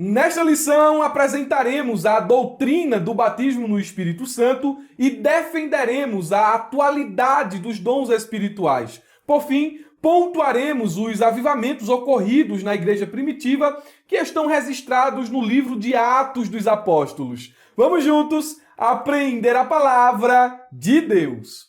Nesta lição, apresentaremos a doutrina do batismo no Espírito Santo e defenderemos a atualidade dos dons espirituais. Por fim, pontuaremos os avivamentos ocorridos na igreja primitiva que estão registrados no livro de Atos dos Apóstolos. Vamos juntos aprender a palavra de Deus.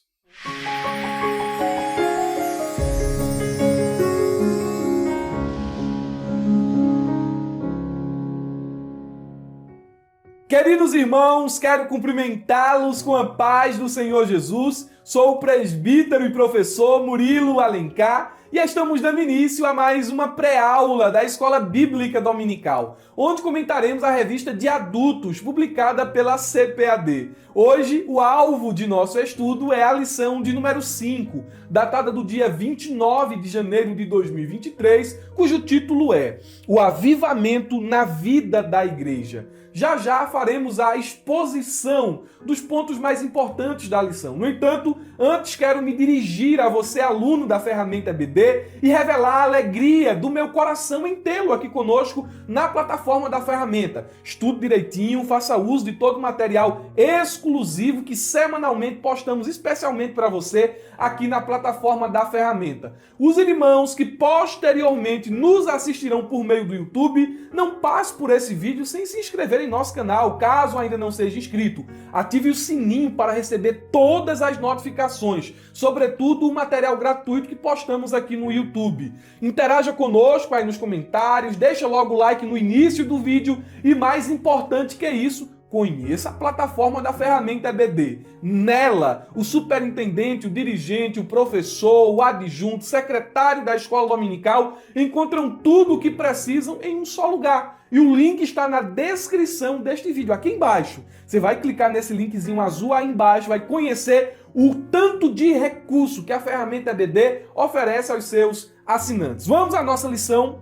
Queridos irmãos, quero cumprimentá-los com a paz do Senhor Jesus. Sou o presbítero e professor Murilo Alencar e estamos dando início a mais uma pré-aula da Escola Bíblica Dominical, onde comentaremos a revista de adultos publicada pela CPAD. Hoje, o alvo de nosso estudo é a lição de número 5, datada do dia 29 de janeiro de 2023, cujo título é O Avivamento na Vida da Igreja. Já faremos a exposição dos pontos mais importantes da lição. No entanto, antes quero me dirigir a você, aluno da ferramenta EBD, e revelar a alegria do meu coração em tê-lo aqui conosco na plataforma da ferramenta. Estude direitinho, faça uso de todo o material exclusivo que semanalmente postamos especialmente para você aqui na plataforma da ferramenta. Os irmãos que posteriormente nos assistirão por meio do YouTube, não passe por esse vídeo sem se inscrever em nosso canal, caso ainda não seja inscrito. Ative o sininho para receber todas as notificações, sobretudo o material gratuito que postamos aqui no YouTube. Interaja conosco aí nos comentários, deixa logo o like no início do vídeo e, mais importante que isso, conheça a plataforma da ferramenta EBD. Nela, o superintendente, o dirigente, o professor, o adjunto, o secretário da escola dominical encontram tudo o que precisam em um só lugar. E o link está na descrição deste vídeo, aqui embaixo. Você vai clicar nesse linkzinho azul aí embaixo, vai conhecer o tanto de recurso que a ferramenta EBD oferece aos seus assinantes. Vamos à nossa lição.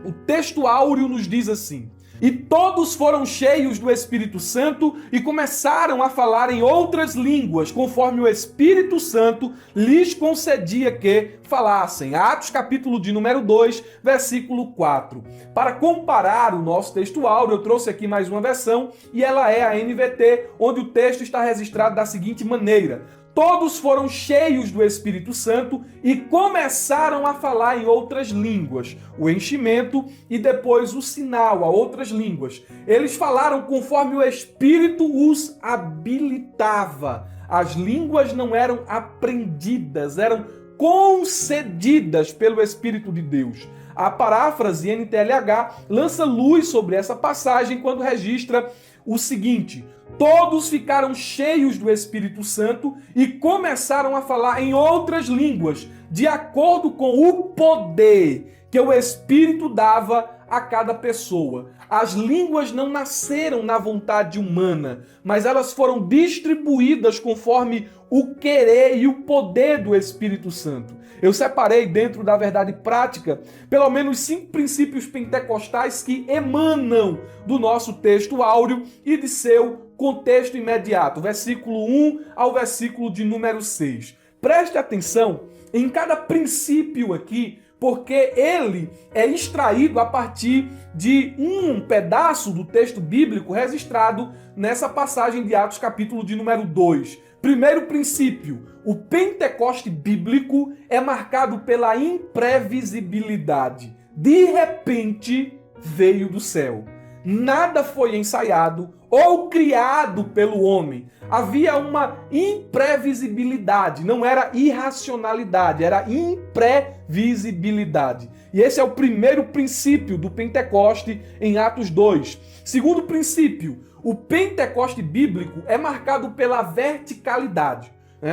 O texto áureo nos diz assim: E todos foram cheios do Espírito Santo e começaram a falar em outras línguas, conforme o Espírito Santo lhes concedia que falassem. Atos capítulo de número 2, versículo 4. Para comparar o nosso texto áureo, eu trouxe aqui mais uma versão e ela é a NVT, onde o texto está registrado da seguinte maneira: Todos foram cheios do Espírito Santo e começaram a falar em outras línguas. O enchimento e depois o sinal a outras línguas. Eles falaram conforme o Espírito os habilitava. As línguas não eram aprendidas, eram concedidas pelo Espírito de Deus. A paráfrase NTLH lança luz sobre essa passagem quando registra o seguinte: Todos ficaram cheios do Espírito Santo e começaram a falar em outras línguas, de acordo com o poder que o Espírito dava a cada pessoa. As línguas não nasceram na vontade humana, mas elas foram distribuídas conforme o querer e o poder do Espírito Santo. Eu separei dentro da verdade prática pelo menos 5 princípios pentecostais que emanam do nosso texto áureo e de seu contexto imediato, versículo 1 ao versículo de número 6. Preste atenção em cada princípio aqui, porque ele é extraído a partir de um pedaço do texto bíblico registrado nessa passagem de Atos capítulo de número 2. Primeiro princípio: o Pentecoste bíblico é marcado pela imprevisibilidade. De repente, veio do céu. Nada foi ensaiado ou criado pelo homem. Havia uma imprevisibilidade, não era irracionalidade, era imprevisibilidade. E esse é o primeiro princípio do Pentecoste em Atos 2. Segundo princípio: o Pentecoste bíblico é marcado pela verticalidade.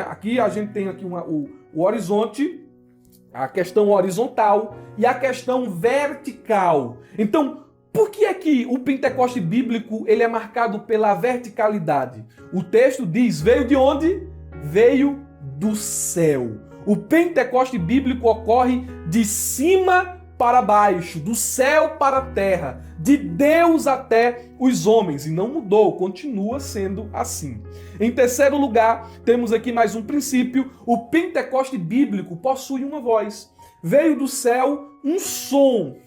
Aqui a gente tem aqui o horizonte, a questão horizontal e a questão vertical. Então, por que é que o Pentecoste bíblico ele é marcado pela verticalidade? O texto diz: veio de onde? Veio do céu. O Pentecoste bíblico ocorre de cima para baixo, do céu para a terra, de Deus até os homens, e não mudou, continua sendo assim. Em terceiro lugar, temos aqui mais um princípio: o Pentecoste bíblico possui uma voz. Veio do céu um som.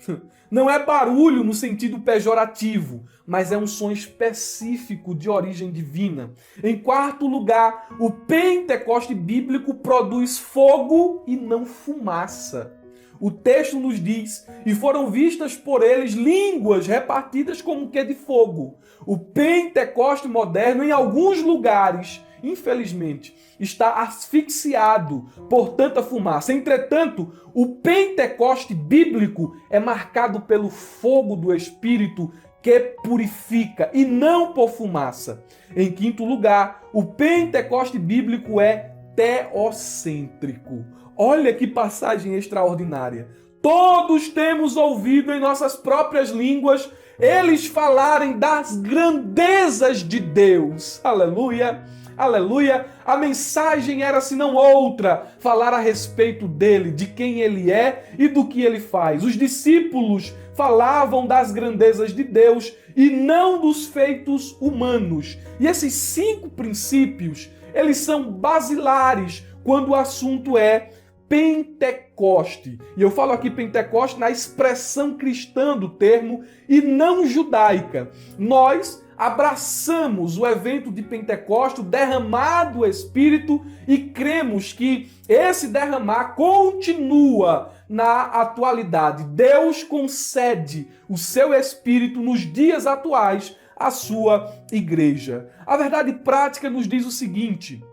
Não é barulho no sentido pejorativo, mas é um som específico de origem divina. Em quarto lugar, o Pentecoste bíblico produz fogo e não fumaça. O texto nos diz, e foram vistas por eles línguas repartidas como que de fogo. O Pentecoste moderno, em alguns lugares, infelizmente, está asfixiado por tanta fumaça. Entretanto, o Pentecoste bíblico é marcado pelo fogo do Espírito que purifica e não por fumaça. Em quinto lugar, o Pentecoste bíblico é teocêntrico. Olha que passagem extraordinária. Todos temos ouvido em nossas próprias línguas eles falarem das grandezas de Deus. Aleluia! Aleluia! A mensagem era, senão outra, falar a respeito dele, de quem ele é e do que ele faz. Os discípulos falavam das grandezas de Deus e não dos feitos humanos. E esses 5 princípios, eles são basilares quando o assunto é Pentecoste. E eu falo aqui Pentecoste na expressão cristã do termo e não judaica. Nós abraçamos o evento de Pentecoste, o derramar do Espírito, e cremos que esse derramar continua na atualidade. Deus concede o seu Espírito nos dias atuais à sua igreja. A verdade prática nos diz o seguinte: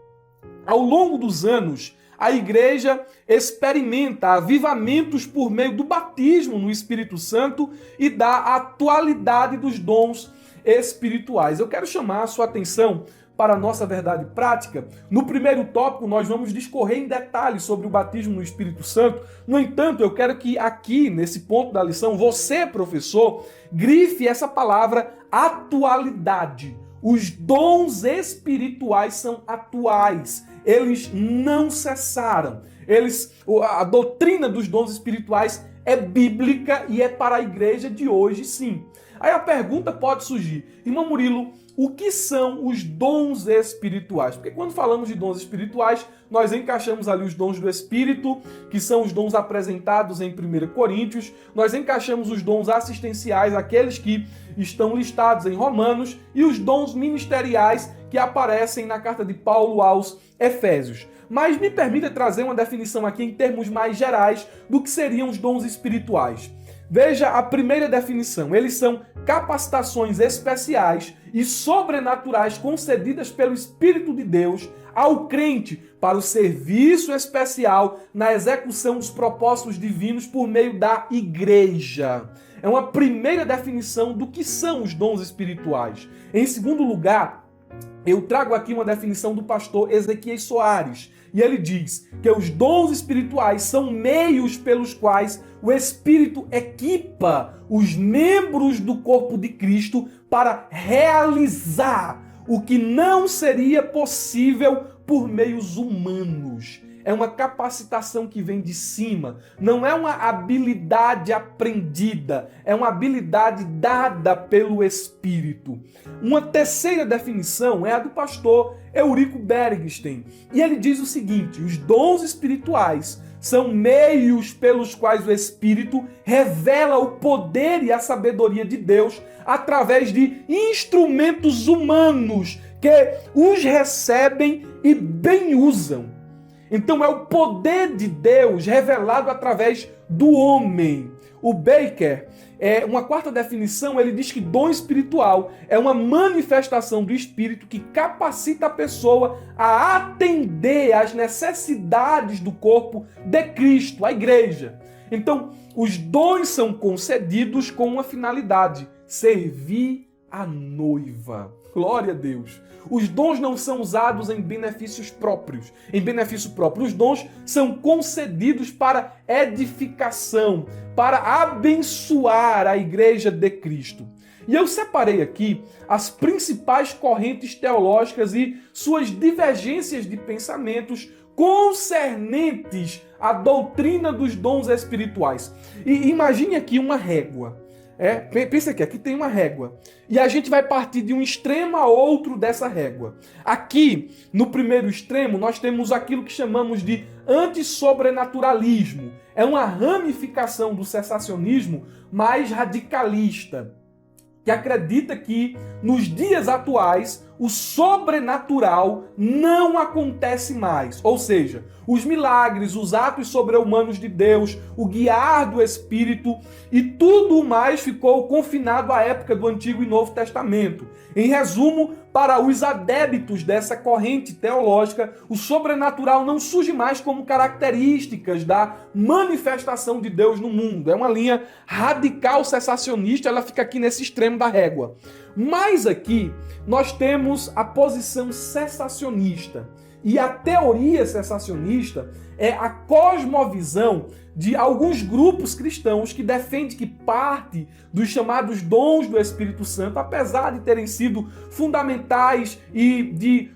ao longo dos anos, a igreja experimenta avivamentos por meio do batismo no Espírito Santo e da atualidade dos dons espirituais. Eu quero chamar a sua atenção para a nossa verdade prática. No primeiro tópico, nós vamos discorrer em detalhes sobre o batismo no Espírito Santo. No entanto, eu quero que aqui, nesse ponto da lição, você, professor, grife essa palavra atualidade. Os dons espirituais são atuais. Eles não cessaram. A doutrina dos dons espirituais é bíblica e é para a igreja de hoje, sim. Aí a pergunta pode surgir: irmão Murilo, o que são os dons espirituais? Porque quando falamos de dons espirituais, nós encaixamos ali os dons do Espírito, que são os dons apresentados em 1 Coríntios, nós encaixamos os dons assistenciais, aqueles que estão listados em Romanos, e os dons ministeriais que aparecem na carta de Paulo aos Efésios. Mas me permita trazer uma definição aqui em termos mais gerais do que seriam os dons espirituais. Veja a primeira definição: eles são capacitações especiais e sobrenaturais concedidas pelo Espírito de Deus ao crente para o serviço especial na execução dos propósitos divinos por meio da igreja. É uma primeira definição do que são os dons espirituais. Em segundo lugar, eu trago aqui uma definição do pastor Ezequiel Soares, e ele diz que os dons espirituais são meios pelos quais o Espírito equipa os membros do corpo de Cristo para realizar o que não seria possível por meios humanos. É uma capacitação que vem de cima, não é uma habilidade aprendida, é uma habilidade dada pelo Espírito. Uma terceira definição é a do pastor Eurico Bergstein, e ele diz o seguinte: os dons espirituais são meios pelos quais o Espírito revela o poder e a sabedoria de Deus através de instrumentos humanos que os recebem e bem usam. Então é o poder de Deus revelado através do homem. O Baker, uma quarta definição, ele diz que dom espiritual é uma manifestação do Espírito que capacita a pessoa a atender às necessidades do corpo de Cristo, a igreja. Então, os dons são concedidos com uma finalidade: servir a noiva. Glória a Deus. Os dons não são usados em benefício próprio. Os dons são concedidos para edificação, para abençoar a igreja de Cristo. E eu separei aqui as principais correntes teológicas e suas divergências de pensamentos concernentes à doutrina dos dons espirituais. E imagine aqui uma régua. Pensa aqui tem uma régua. E a gente vai partir de um extremo a outro dessa régua. Aqui, no primeiro extremo, nós temos aquilo que chamamos de antissobrenaturalismo. é uma ramificação do cessacionismo mais radicalista, que acredita que nos dias atuais o sobrenatural não acontece mais. Ou seja, os milagres, os atos sobre-humanos de Deus, o guiar do Espírito e tudo mais ficou confinado à época do Antigo e Novo Testamento. Em resumo, para os adeptos dessa corrente teológica, o sobrenatural não surge mais como características da manifestação de Deus no mundo. É uma linha radical cessacionista, ela fica aqui nesse extremo da régua. Mas aqui nós temos a posição cessacionista. E a teoria cessacionista é a cosmovisão de alguns grupos cristãos que defendem que parte dos chamados dons do Espírito Santo, apesar de terem sido fundamentais e de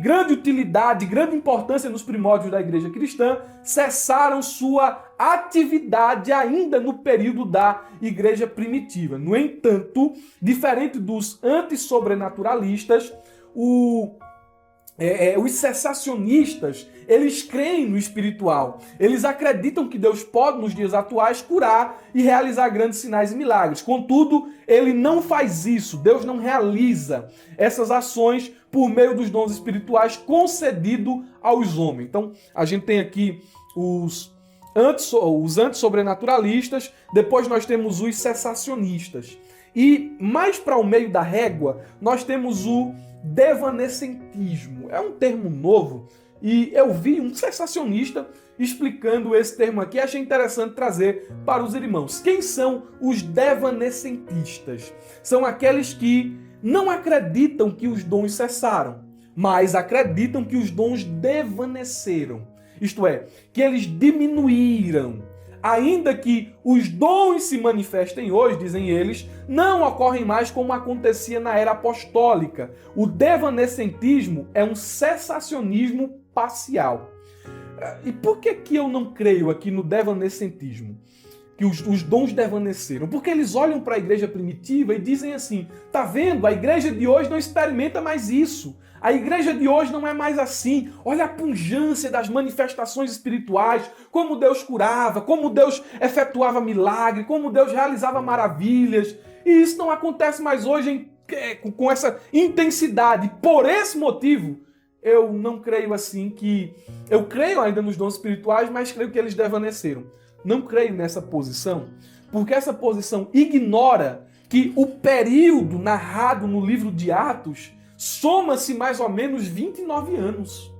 grande utilidade, grande importância nos primórdios da igreja cristã, cessaram sua atividade ainda no período da igreja primitiva. No entanto, diferente dos antissobrenaturalistas, os cessacionistas, eles creem no espiritual. Eles acreditam que Deus pode, nos dias atuais, curar e realizar grandes sinais e milagres. Contudo, ele não faz isso. Deus não realiza essas ações por meio dos dons espirituais concedidos aos homens. Então, a gente tem aqui os antissobrenaturalistas, depois nós temos os cessacionistas. E mais para o meio da régua, nós temos o devanescentismo. É um termo novo e eu vi um cessacionista explicando esse termo aqui. Achei interessante trazer para os irmãos. Quem são os devanescentistas? São aqueles que não acreditam que os dons cessaram, mas acreditam que os dons devaneceram. Isto é, que eles diminuíram. Ainda que os dons se manifestem hoje, dizem eles, não ocorrem mais como acontecia na era apostólica. O devanescentismo é um cessacionismo parcial. E por que eu não creio aqui no devanescentismo? Que os dons devaneceram? Porque eles olham para a igreja primitiva e dizem assim, tá vendo? A igreja de hoje não experimenta mais isso. A igreja de hoje não é mais assim. Olha a pungência das manifestações espirituais, como Deus curava, como Deus efetuava milagre, como Deus realizava maravilhas. E isso não acontece mais hoje com essa intensidade. Por esse motivo, eu não creio assim que... Eu creio ainda nos dons espirituais, mas creio que eles devaneceram. Não creio nessa posição, porque essa posição ignora que o período narrado no livro de Atos soma-se mais ou menos 29 anos.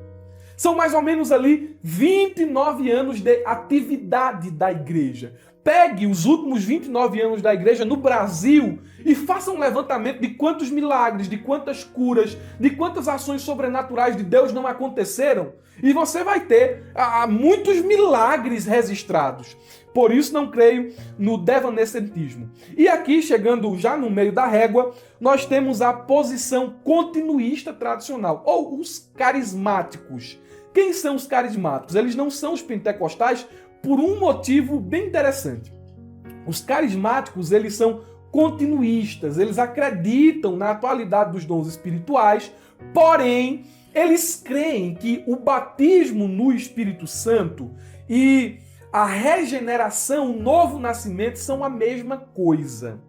São mais ou menos ali 29 anos de atividade da igreja. Pegue os últimos 29 anos da igreja no Brasil e faça um levantamento de quantos milagres, de quantas curas, de quantas ações sobrenaturais de Deus não aconteceram. E você vai ter muitos milagres registrados. Por isso não creio no devanescentismo. E aqui, chegando já no meio da régua, nós temos a posição continuista tradicional, ou os carismáticos. Quem são os carismáticos? Eles não são os pentecostais por um motivo bem interessante. Os carismáticos, eles são continuistas, eles acreditam na atualidade dos dons espirituais, porém, eles creem que o batismo no Espírito Santo e a regeneração, o novo nascimento são a mesma coisa.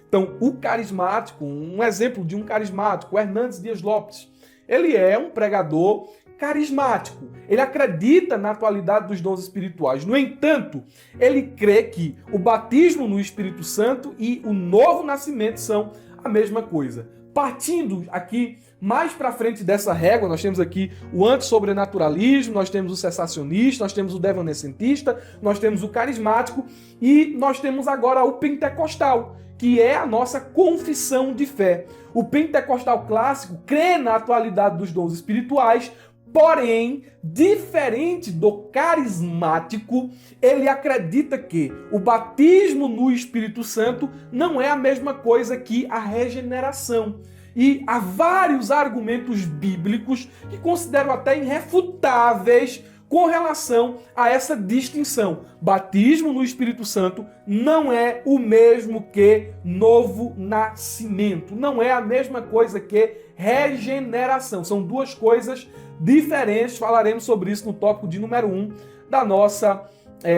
Então, o carismático, um exemplo de um carismático, o Hernandes Dias Lopes, ele é um pregador carismático. Ele acredita na atualidade dos dons espirituais. No entanto, ele crê que o batismo no Espírito Santo e o novo nascimento são a mesma coisa. Partindo aqui mais para frente dessa régua, nós temos aqui o antissobrenaturalismo, nós temos o cessacionista, nós temos o devanescentista, nós temos o carismático e nós temos agora o pentecostal, que é a nossa confissão de fé. O pentecostal clássico crê na atualidade dos dons espirituais, porém, diferente do carismático, ele acredita que o batismo no Espírito Santo não é a mesma coisa que a regeneração. E há vários argumentos bíblicos que considero até irrefutáveis com relação a essa distinção. Batismo no Espírito Santo não é o mesmo que novo nascimento. Não é a mesma coisa que regeneração. São duas coisas diferentes. Falaremos sobre isso no tópico de número 1 da nossa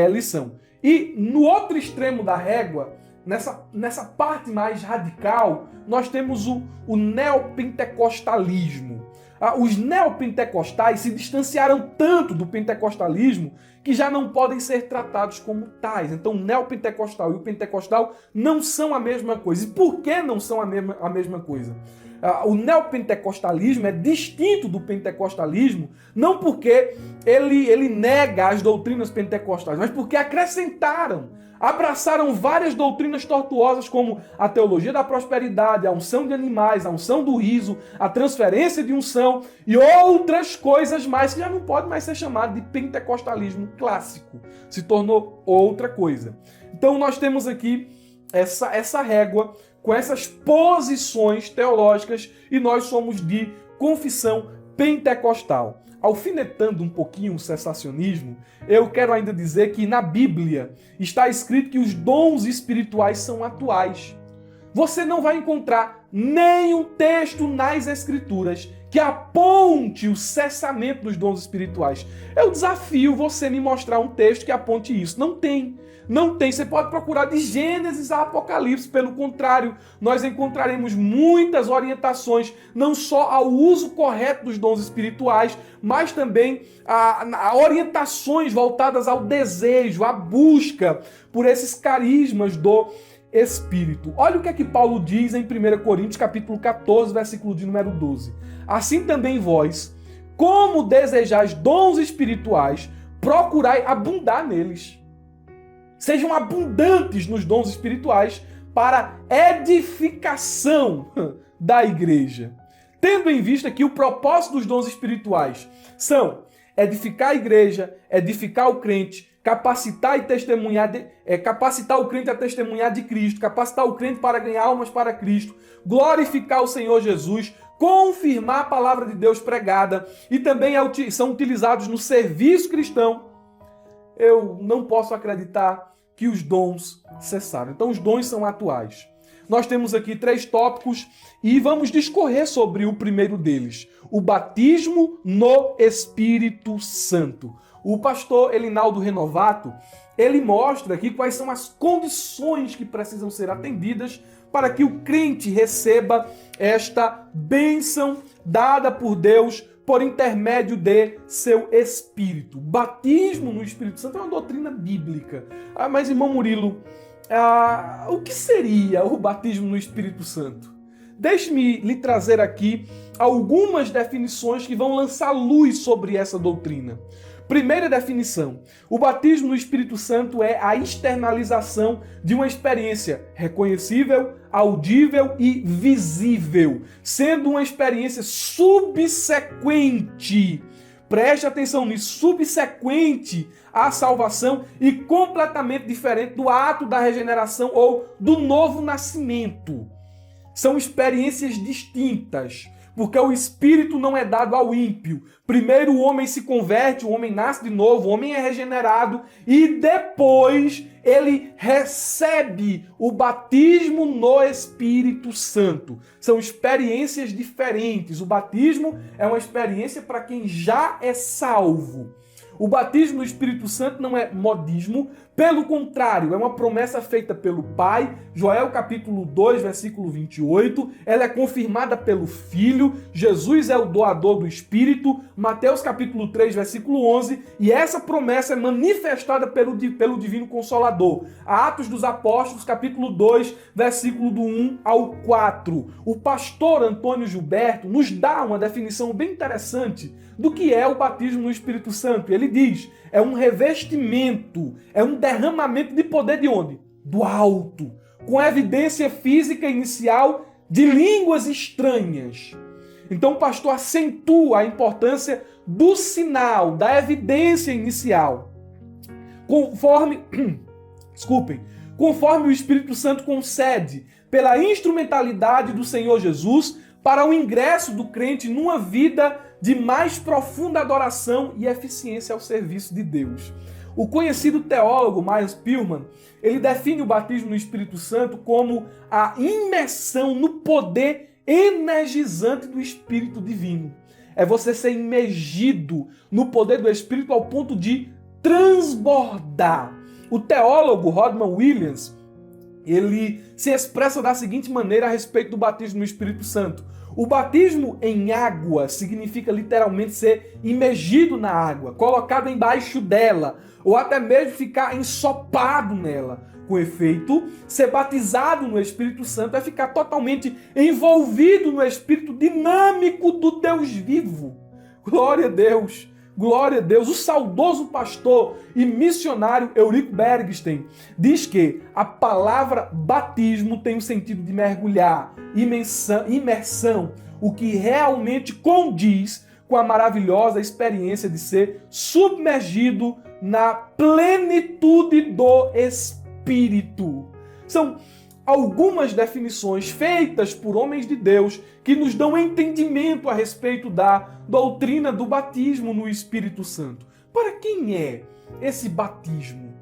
lição. E no outro extremo da régua, nessa parte mais radical, nós temos o neopentecostalismo. Os neopentecostais se distanciaram tanto do pentecostalismo que já não podem ser tratados como tais. Então, o neopentecostal e o pentecostal não são a mesma coisa. E por que não são a mesma coisa? O neopentecostalismo é distinto do pentecostalismo, não porque ele nega as doutrinas pentecostais, mas porque abraçaram várias doutrinas tortuosas, como a teologia da prosperidade, a unção de animais, a unção do riso, a transferência de unção e outras coisas mais que já não pode mais ser chamado de pentecostalismo clássico. Se tornou outra coisa. Então nós temos aqui essa régua com essas posições teológicas e nós somos de confissão pentecostal. Alfinetando um pouquinho o cessacionismo, eu quero ainda dizer que na Bíblia está escrito que os dons espirituais são atuais. Você não vai encontrar nenhum texto nas Escrituras que aponte o cessamento dos dons espirituais. Eu desafio você me mostrar um texto que aponte isso. Não tem. Não tem. Você pode procurar de Gênesis a Apocalipse. Pelo contrário, nós encontraremos muitas orientações, não só ao uso correto dos dons espirituais, mas também a orientações voltadas ao desejo, à busca por esses carismas do Espírito. Olha o que é que Paulo diz em 1 Coríntios capítulo 14, versículo de número 12. Assim também vós, como desejais dons espirituais, procurai abundar neles. Sejam abundantes nos dons espirituais para edificação da igreja. Tendo em vista que o propósito dos dons espirituais são edificar a igreja, edificar o crente, capacitar e testemunhar, capacitar o crente a testemunhar de Cristo, capacitar o crente para ganhar almas para Cristo, glorificar o Senhor Jesus, confirmar a palavra de Deus pregada e também são utilizados no serviço cristão. Eu não posso acreditar que os dons cessaram. Então os dons são atuais. Nós temos aqui 3 tópicos e vamos discorrer sobre o primeiro deles, o batismo no Espírito Santo. O pastor Elinaldo Renovato, ele mostra aqui quais são as condições que precisam ser atendidas para que o crente receba esta bênção dada por Deus por intermédio de seu Espírito. Batismo no Espírito Santo é uma doutrina bíblica. Mas, irmão Murilo, o que seria o batismo no Espírito Santo? Deixe-me lhe trazer aqui algumas definições que vão lançar luz sobre essa doutrina. Primeira definição: o batismo no Espírito Santo é a externalização de uma experiência reconhecível, audível e visível, sendo uma experiência subsequente. Preste atenção nisso, subsequente à salvação e completamente diferente do ato da regeneração ou do novo nascimento. São experiências distintas, porque o Espírito não é dado ao ímpio. Primeiro o homem se converte, o homem nasce de novo, o homem é regenerado e depois ele recebe o batismo no Espírito Santo. São experiências diferentes. O batismo é uma experiência para quem já é salvo. O batismo no Espírito Santo não é modismo, pelo contrário, é uma promessa feita pelo Pai, Joel capítulo 2, versículo 28, ela é confirmada pelo Filho, Jesus é o doador do Espírito, Mateus capítulo 3, versículo 11, e essa promessa é manifestada pelo Divino Consolador. Atos dos Apóstolos, capítulo 2, versículo do 1 ao 4. O pastor Antônio Gilberto nos dá uma definição bem interessante do que é o batismo no Espírito Santo. Ele diz, é um revestimento, é um derramamento de poder de onde? Do alto, com evidência física inicial de línguas estranhas. Então o pastor acentua a importância do sinal, da evidência inicial. Conforme o Espírito Santo concede pela instrumentalidade do Senhor Jesus para o ingresso do crente numa vida de mais profunda adoração e eficiência ao serviço de Deus. O conhecido teólogo Miles Pillman, ele define o batismo no Espírito Santo como a imersão no poder energizante do Espírito Divino. É você ser imergido no poder do Espírito ao ponto de transbordar. O teólogo Rodman Williams, ele se expressa da seguinte maneira a respeito do batismo no Espírito Santo. O batismo em água significa literalmente ser imergido na água, colocado embaixo dela, ou até mesmo ficar ensopado nela. Com efeito, ser batizado no Espírito Santo é ficar totalmente envolvido no Espírito dinâmico do Deus vivo. Glória a Deus! Glória a Deus! O saudoso pastor e missionário Eurico Bergsten diz que a palavra batismo tem o sentido de mergulhar, imersão, o que realmente condiz com a maravilhosa experiência de ser submergido na plenitude do Espírito. São algumas definições feitas por homens de Deus que nos dão entendimento a respeito da doutrina do batismo no Espírito Santo. Para quem é esse batismo?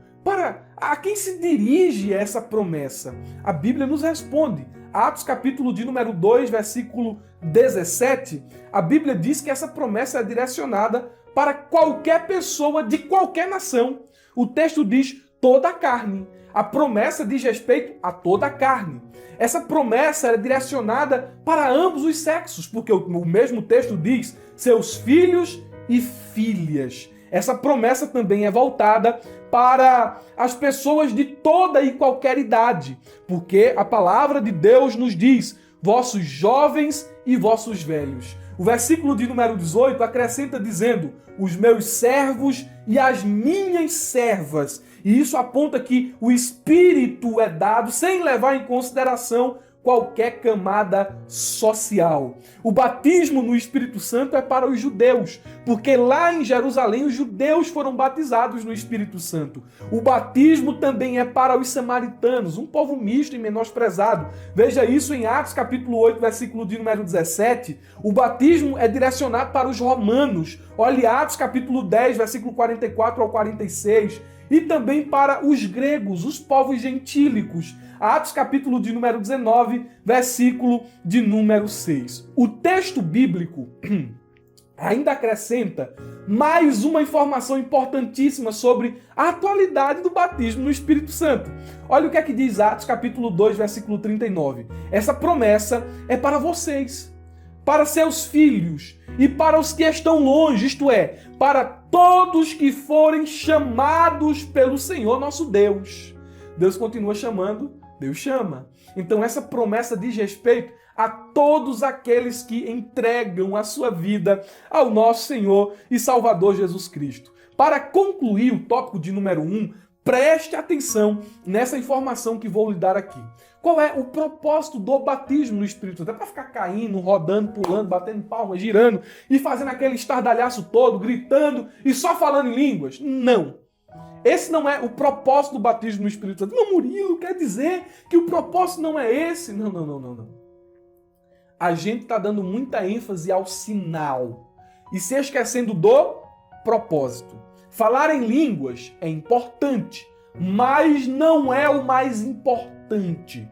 A quem se dirige essa promessa? A Bíblia nos responde. Atos capítulo de número 2, versículo 17, a Bíblia diz que essa promessa é direcionada para qualquer pessoa de qualquer nação. O texto diz toda a carne. A promessa diz respeito a toda a carne. Essa promessa é direcionada para ambos os sexos, porque o mesmo texto diz seus filhos e filhas. Essa promessa também é voltada para as pessoas de toda e qualquer idade, porque a palavra de Deus nos diz vossos jovens e vossos velhos. O versículo de número 18 acrescenta dizendo os meus servos e as minhas servas. E isso aponta que o Espírito é dado sem levar em consideração qualquer camada social. O batismo no Espírito Santo é para os judeus, porque lá em Jerusalém os judeus foram batizados no Espírito Santo. O batismo também é para os samaritanos, um povo misto e menosprezado. Veja isso em Atos capítulo 8, versículo de número 17. O batismo é direcionado para os romanos. Olhe Atos capítulo 10, versículo 44 ao 46. E também para os gregos, os povos gentílicos. Atos capítulo de número 19, versículo de número 6. O texto bíblico ainda acrescenta mais uma informação importantíssima sobre a atualidade do batismo no Espírito Santo. Olha o que é que diz Atos capítulo 2, versículo 39. Essa promessa é para vocês, para seus filhos e para os que estão longe, isto é, para todos que forem chamados pelo Senhor nosso Deus. Deus continua chamando, Deus chama. Então essa promessa diz respeito a todos aqueles que entregam a sua vida ao nosso Senhor e Salvador Jesus Cristo. Para concluir o tópico de número 1, preste atenção nessa informação que vou lhe dar aqui. Qual é o propósito do batismo no Espírito Santo? É para ficar caindo, rodando, pulando, batendo palmas, girando e fazendo aquele estardalhaço todo, gritando e só falando em línguas? Não. Esse não é o propósito do batismo no Espírito Santo. Não, Murilo, quer dizer que o propósito não é esse? Não. A gente está dando muita ênfase ao sinal e se esquecendo do propósito. Falar em línguas é importante, mas não é o mais importante.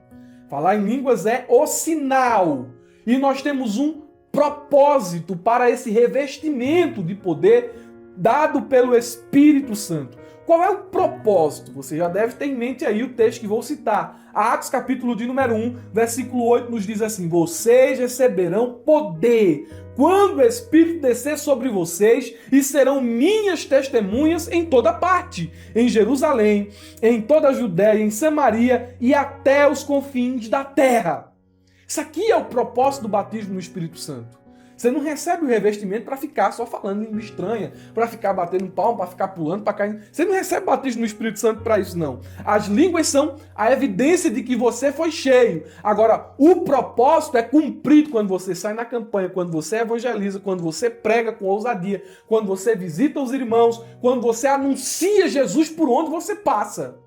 Falar em línguas é o sinal. E nós temos um propósito para esse revestimento de poder dado pelo Espírito Santo. Qual é o propósito? Você já deve ter em mente aí o texto que vou citar. Atos capítulo de número 1, versículo 8 nos diz assim: vocês receberão poder quando o Espírito descer sobre vocês e serão minhas testemunhas em toda parte, em Jerusalém, em toda a Judéia, em Samaria e até os confins da terra. Isso aqui é o propósito do batismo no Espírito Santo. Você não recebe o revestimento para ficar só falando língua estranha, para ficar batendo palma, para ficar pulando, para cair. Você não recebe batismo no Espírito Santo para isso, não. As línguas são a evidência de que você foi cheio. Agora, o propósito é cumprido quando você sai na campanha, quando você evangeliza, quando você prega com ousadia, quando você visita os irmãos, quando você anuncia Jesus por onde você passa.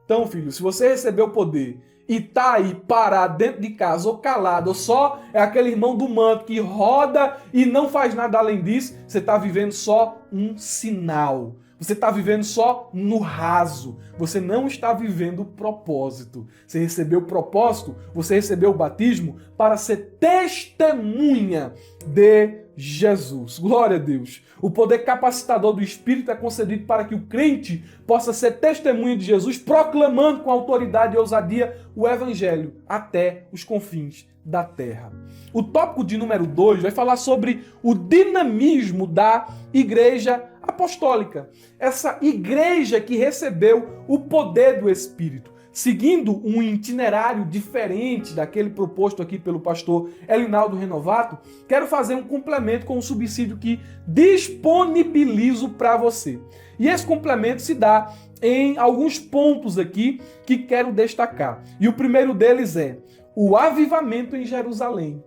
Então, filho, se você recebeu o poder e tá aí parado dentro de casa ou calado, ou só é aquele irmão do manto que roda e não faz nada além disso, você está vivendo só um sinal. Você está vivendo só no raso. Você não está vivendo o propósito. Você recebeu o propósito, você recebeu o batismo para ser testemunha de Jesus. Glória a Deus. O poder capacitador do Espírito é concedido para que o crente possa ser testemunha de Jesus, proclamando com autoridade e ousadia o Evangelho até os confins da terra. O tópico de número 2 vai falar sobre o dinamismo da igreja apostólica. Essa igreja que recebeu o poder do Espírito. Seguindo um itinerário diferente daquele proposto aqui pelo pastor Elinaldo Renovato, quero fazer um complemento com um subsídio que disponibilizo para você. E esse complemento se dá em alguns pontos aqui que quero destacar. E o primeiro deles é o avivamento em Jerusalém.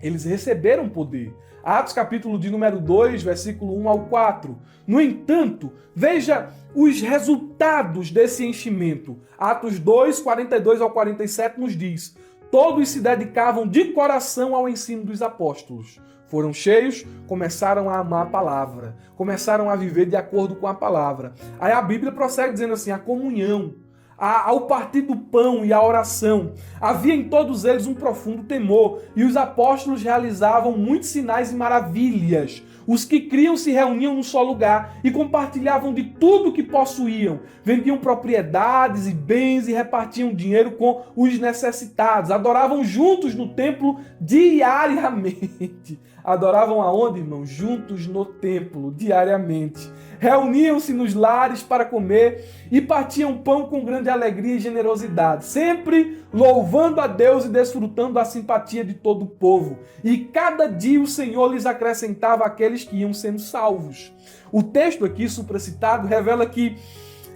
Eles receberam poder. Atos capítulo de número 2, versículo 1 ao 4. No entanto, veja os resultados desse enchimento. Atos 2, 42 ao 47 nos diz: todos se dedicavam de coração ao ensino dos apóstolos. Foram cheios, começaram a amar a palavra, começaram a viver de acordo com a palavra. Aí a Bíblia prossegue dizendo assim, a comunhão, ao partir do pão e a oração, havia em todos eles um profundo temor, e os apóstolos realizavam muitos sinais e maravilhas. Os que criam se reuniam num só lugar e compartilhavam de tudo que possuíam. Vendiam propriedades e bens e repartiam dinheiro com os necessitados. Adoravam juntos no templo diariamente. Adoravam aonde, irmão? Juntos no templo, diariamente. Reuniam-se nos lares para comer e partiam pão com grande alegria e generosidade, sempre louvando a Deus e desfrutando a simpatia de todo o povo. E cada dia o Senhor lhes acrescentava aqueles que iam sendo salvos. O texto aqui supracitado revela que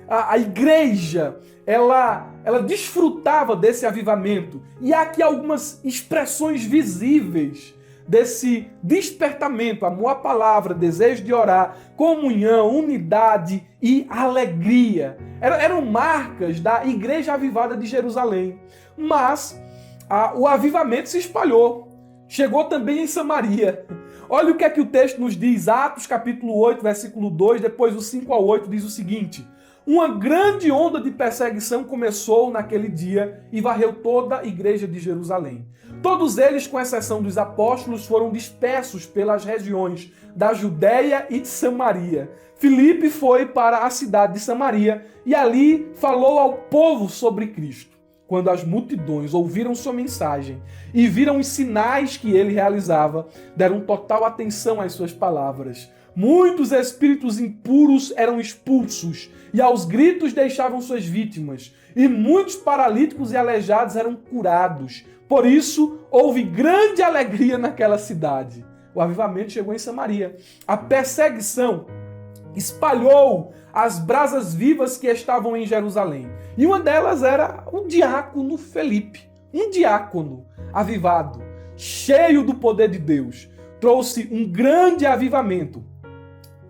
a igreja ela desfrutava desse avivamento. E há aqui algumas expressões visíveis desse despertamento, amor à palavra, desejo de orar, comunhão, unidade e alegria. Eram marcas da igreja avivada de Jerusalém. Mas o avivamento se espalhou. Chegou também em Samaria. Olha o que é que o texto nos diz. Atos capítulo 8, versículo 2, depois do 5 ao 8, diz o seguinte: uma grande onda de perseguição começou naquele dia e varreu toda a igreja de Jerusalém. Todos eles, com exceção dos apóstolos, foram dispersos pelas regiões da Judéia e de Samaria. Filipe foi para a cidade de Samaria e ali falou ao povo sobre Cristo. Quando as multidões ouviram sua mensagem e viram os sinais que ele realizava, deram total atenção às suas palavras. Muitos espíritos impuros eram expulsos e aos gritos deixavam suas vítimas. E muitos paralíticos e aleijados eram curados. Por isso, houve grande alegria naquela cidade. O avivamento chegou em Samaria. A perseguição espalhou as brasas vivas que estavam em Jerusalém. E uma delas era o diácono Felipe. Um diácono avivado, cheio do poder de Deus. Trouxe um grande avivamento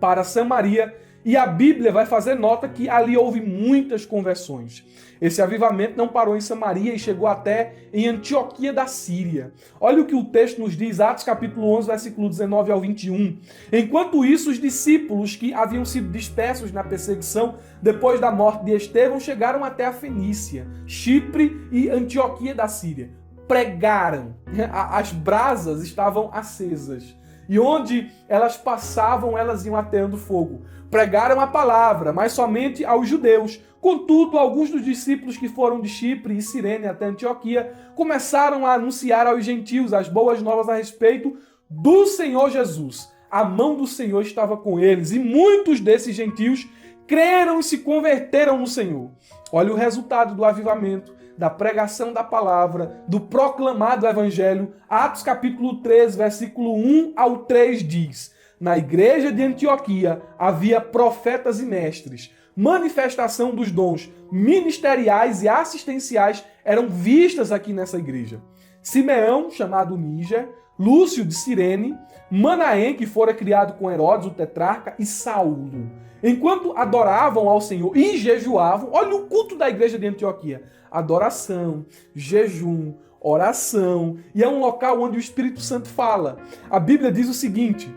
para Samaria, e a Bíblia vai fazer nota que ali houve muitas conversões. Esse avivamento não parou em Samaria e chegou até em Antioquia da Síria. Olha o que o texto nos diz, Atos capítulo 11, versículo 19 ao 21. Enquanto isso, os discípulos que haviam sido dispersos na perseguição depois da morte de Estevão chegaram até a Fenícia, Chipre e Antioquia da Síria. Pregaram, as brasas estavam acesas. E onde elas passavam, elas iam ateando fogo. Pregaram a palavra, mas somente aos judeus. Contudo, alguns dos discípulos que foram de Chipre e Cirene até Antioquia começaram a anunciar aos gentios as boas novas a respeito do Senhor Jesus. A mão do Senhor estava com eles e muitos desses gentios creram e se converteram no Senhor. Olha o resultado do avivamento, da pregação da palavra, do proclamado evangelho. Atos capítulo 13, versículo 1 ao 3 diz: na igreja de Antioquia havia profetas e mestres. Manifestação dos dons ministeriais e assistenciais eram vistas aqui nessa igreja. Simeão, chamado Níger, Lúcio de Cirene, Manaém, que fora criado com Herodes, o tetrarca, e Saulo. Enquanto adoravam ao Senhor e jejuavam, olha o culto da igreja de Antioquia. Adoração, jejum, oração, e é um local onde o Espírito Santo fala. A Bíblia diz o seguinte: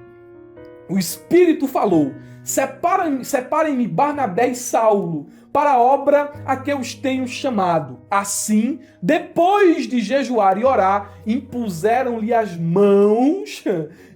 O Espírito falou: separem-me Barnabé e Saulo para a obra a que eu os tenho chamado. Assim, depois de jejuar e orar, impuseram-lhe as mãos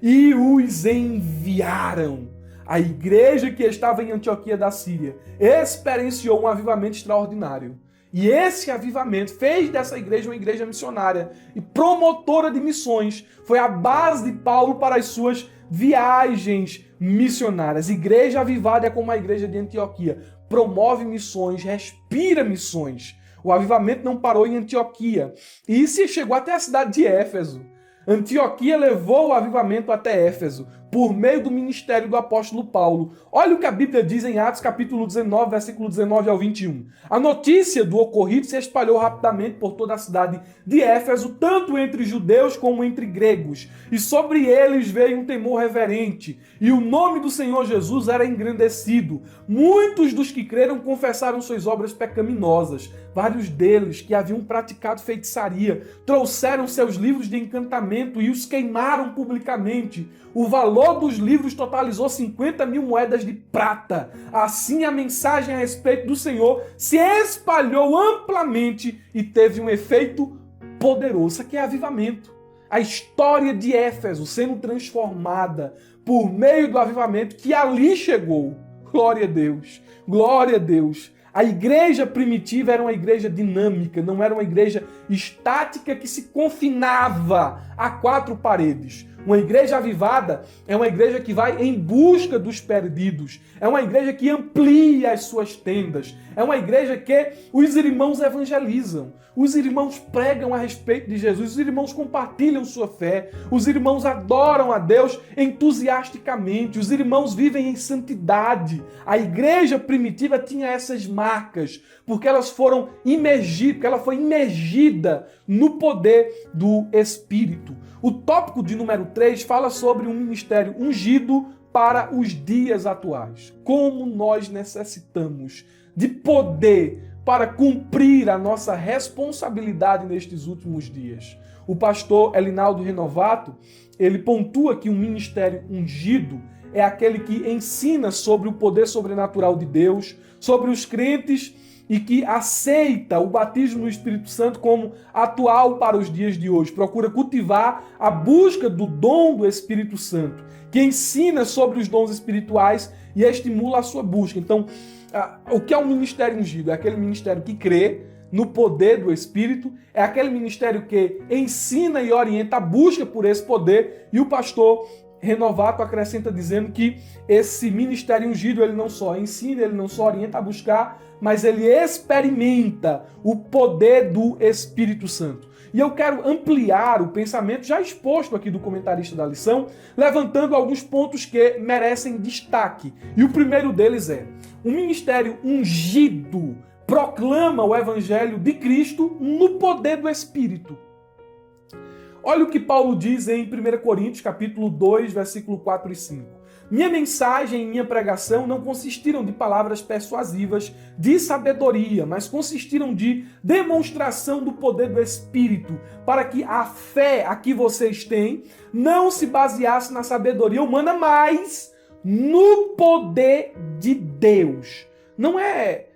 e os enviaram. A igreja que estava em Antioquia da Síria experienciou um avivamento extraordinário. E esse avivamento fez dessa igreja uma igreja missionária e promotora de missões. Foi a base de Paulo para as suas viagens missionárias. Igreja avivada é como a igreja de Antioquia. Promove missões, respira missões. O avivamento não parou em Antioquia. E isso chegou até a cidade de Éfeso. Antioquia levou o avivamento até Éfeso, por meio do ministério do apóstolo Paulo. Olha o que a Bíblia diz em Atos capítulo 19, versículo 19 ao 21. A notícia do ocorrido se espalhou rapidamente por toda a cidade de Éfeso, tanto entre judeus como entre gregos. E sobre eles veio um temor reverente, e o nome do Senhor Jesus era engrandecido. Muitos dos que creram confessaram suas obras pecaminosas. Vários deles, que haviam praticado feitiçaria, trouxeram seus livros de encantamento e os queimaram publicamente. O valor dos livros totalizou 50 mil moedas de prata. Assim, a mensagem a respeito do Senhor se espalhou amplamente e teve um efeito poderoso. Isso aqui é avivamento. A história de Éfeso sendo transformada por meio do avivamento que ali chegou. Glória a Deus. Glória a Deus. A igreja primitiva era uma igreja dinâmica, não era uma igreja estática que se confinava a quatro paredes. Uma igreja avivada é uma igreja que vai em busca dos perdidos. É uma igreja que amplia as suas tendas. É uma igreja que os irmãos evangelizam. Os irmãos pregam a respeito de Jesus. Os irmãos compartilham sua fé. Os irmãos adoram a Deus entusiasticamente. Os irmãos vivem em santidade. A igreja primitiva tinha essas marcas, porque elas foram imergidas, porque ela foi imergida no poder do Espírito. O tópico de número 3 fala sobre um ministério ungido para os dias atuais. Como nós necessitamos de poder para cumprir a nossa responsabilidade nestes últimos dias. O pastor Elinaldo Renovato, ele pontua que um ministério ungido é aquele que ensina sobre o poder sobrenatural de Deus, sobre os crentes e que aceita o batismo no Espírito Santo como atual para os dias de hoje. Procura cultivar a busca do dom do Espírito Santo, que ensina sobre os dons espirituais e estimula a sua busca. Então, o que é um ministério ungido? É aquele ministério que crê no poder do Espírito, é aquele ministério que ensina e orienta a busca por esse poder, e o pastor Renovato acrescenta dizendo que esse ministério ungido, ele não só ensina, ele não só orienta a buscar, mas ele experimenta o poder do Espírito Santo. E eu quero ampliar o pensamento já exposto aqui do comentarista da lição, levantando alguns pontos que merecem destaque. E o primeiro deles é: o ministério ungido proclama o evangelho de Cristo no poder do Espírito. Olha o que Paulo diz em 1 Coríntios, capítulo 2, versículo 4 e 5. Minha mensagem e minha pregação não consistiram de palavras persuasivas de sabedoria, mas consistiram de demonstração do poder do Espírito, para que a fé a que vocês têm não se baseasse na sabedoria humana, mas no poder de Deus. Não é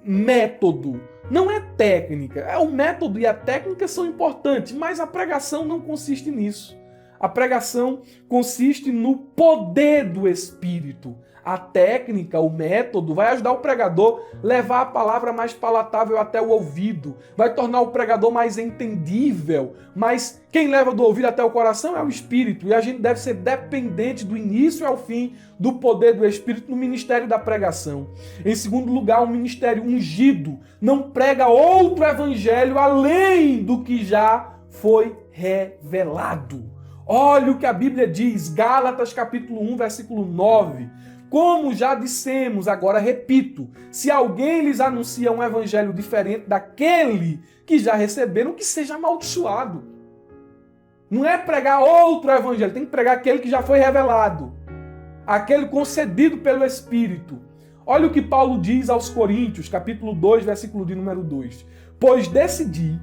método, não é técnica. O método e a técnica são importantes, mas a pregação não consiste nisso. A pregação consiste no poder do Espírito. A técnica, o método, vai ajudar o pregador a levar a palavra mais palatável até o ouvido, vai tornar o pregador mais entendível, mas quem leva do ouvido até o coração é o Espírito, e a gente deve ser dependente do início ao fim do poder do Espírito no ministério da pregação. Em segundo lugar, um ministério ungido não prega outro evangelho além do que já foi revelado. Olha o que a Bíblia diz, Gálatas capítulo 1, versículo 9. Como já dissemos, agora repito, se alguém lhes anuncia um evangelho diferente daquele que já receberam, que seja amaldiçoado. Não é pregar outro evangelho, tem que pregar aquele que já foi revelado, aquele concedido pelo Espírito. Olha o que Paulo diz aos Coríntios, capítulo 2, versículo de número 2. Pois decidi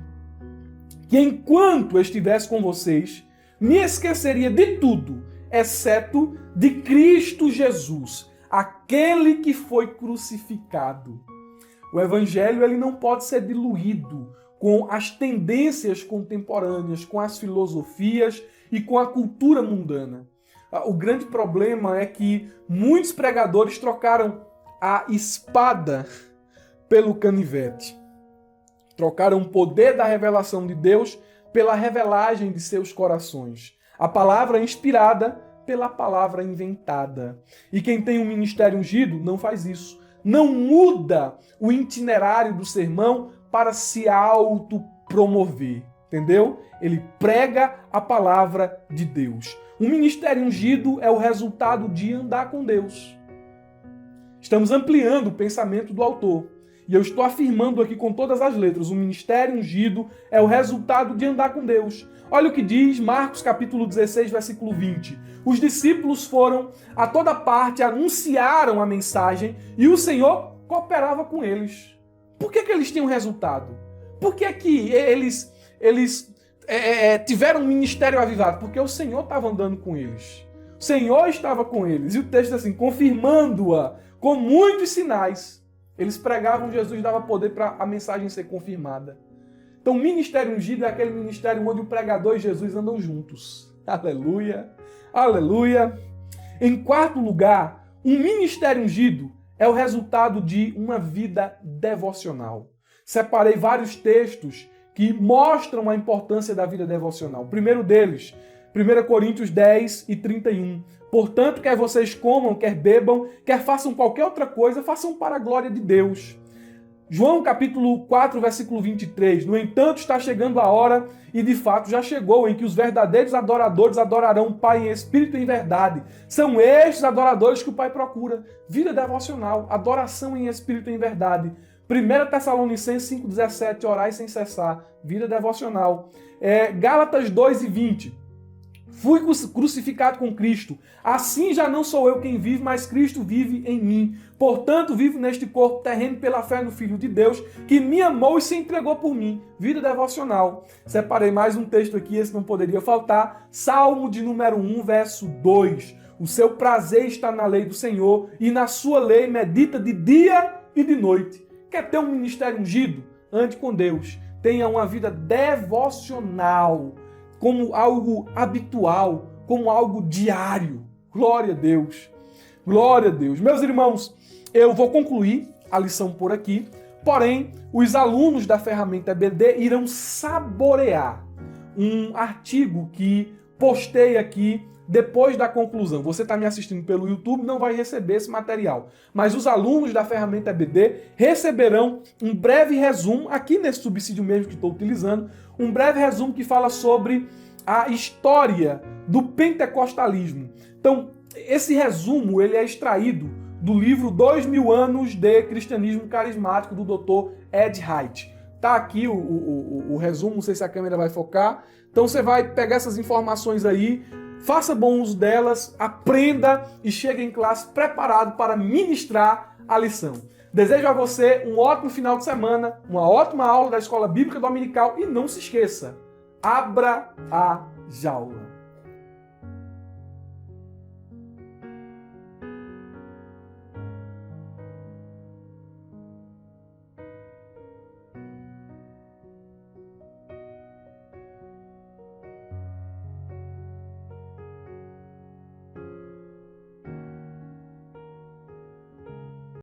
que enquanto estivesse com vocês, me esqueceria de tudo, exceto de Cristo Jesus, aquele que foi crucificado. O evangelho ele não pode ser diluído com as tendências contemporâneas, com as filosofias e com a cultura mundana. O grande problema é que muitos pregadores trocaram a espada pelo canivete. Trocaram o poder da revelação de Deus pela revelagem de seus corações. A palavra inspirada pela palavra inventada. E quem tem um ministério ungido não faz isso. Não muda o itinerário do sermão para se autopromover. Entendeu? Ele prega a palavra de Deus. Um ministério ungido é o resultado de andar com Deus. Estamos ampliando o pensamento do autor. E eu estou afirmando aqui com todas as letras, o ministério ungido é o resultado de andar com Deus. Olha o que diz Marcos capítulo 16, versículo 20. Os discípulos foram a toda parte, anunciaram a mensagem e o Senhor cooperava com eles. Por que eles tinham resultado? Por que eles tiveram um ministério avivado? Porque o Senhor estava andando com eles. O Senhor estava com eles. E o texto assim, confirmando-a com muitos sinais. Eles pregavam Jesus e dava poder para a mensagem ser confirmada. Então, o ministério ungido é aquele ministério onde o pregador e Jesus andam juntos. Aleluia, aleluia. Em quarto lugar, um ministério ungido é o resultado de uma vida devocional. Separei vários textos que mostram a importância da vida devocional. O primeiro deles, 1 Coríntios 10 e 31. Portanto, quer vocês comam, quer bebam, quer façam qualquer outra coisa, façam para a glória de Deus. João capítulo 4, versículo 23. No entanto, está chegando a hora, e de fato já chegou, em que os verdadeiros adoradores adorarão o Pai em espírito e em verdade. São estes adoradores que o Pai procura. Vida devocional, adoração em espírito e em verdade. 1 Tessalonicenses 5,17, orai sem cessar. Vida devocional. Gálatas 2 e 20. Fui crucificado com Cristo. Assim já não sou eu quem vive, mas Cristo vive em mim. Portanto, vivo neste corpo terreno pela fé no Filho de Deus, que me amou e se entregou por mim. Vida devocional. Separei mais um texto aqui, esse não poderia faltar. Salmo de número 1, verso 2. O seu prazer está na lei do Senhor, e na sua lei medita de dia e de noite. Quer ter um ministério ungido? Ande com Deus. Tenha uma vida devocional, como algo habitual, como algo diário. Glória a Deus. Glória a Deus. Meus irmãos, eu vou concluir a lição por aqui, porém, os alunos da ferramenta EBD irão saborear um artigo que postei aqui depois da conclusão. Você está me assistindo pelo YouTube, não vai receber esse material. Mas os alunos da ferramenta EBD receberão um breve resumo, aqui nesse subsídio mesmo que estou utilizando, um breve resumo que fala sobre a história do pentecostalismo. Então, esse resumo ele é extraído do livro 2000 anos de cristianismo carismático do Dr. Ed Wright. Tá aqui o resumo, não sei se a câmera vai focar. Então você vai pegar essas informações aí, faça bom uso delas, aprenda e chegue em classe preparado para ministrar a lição. Desejo a você um ótimo final de semana, uma ótima aula da Escola Bíblica Dominical e não se esqueça, abra a jaula.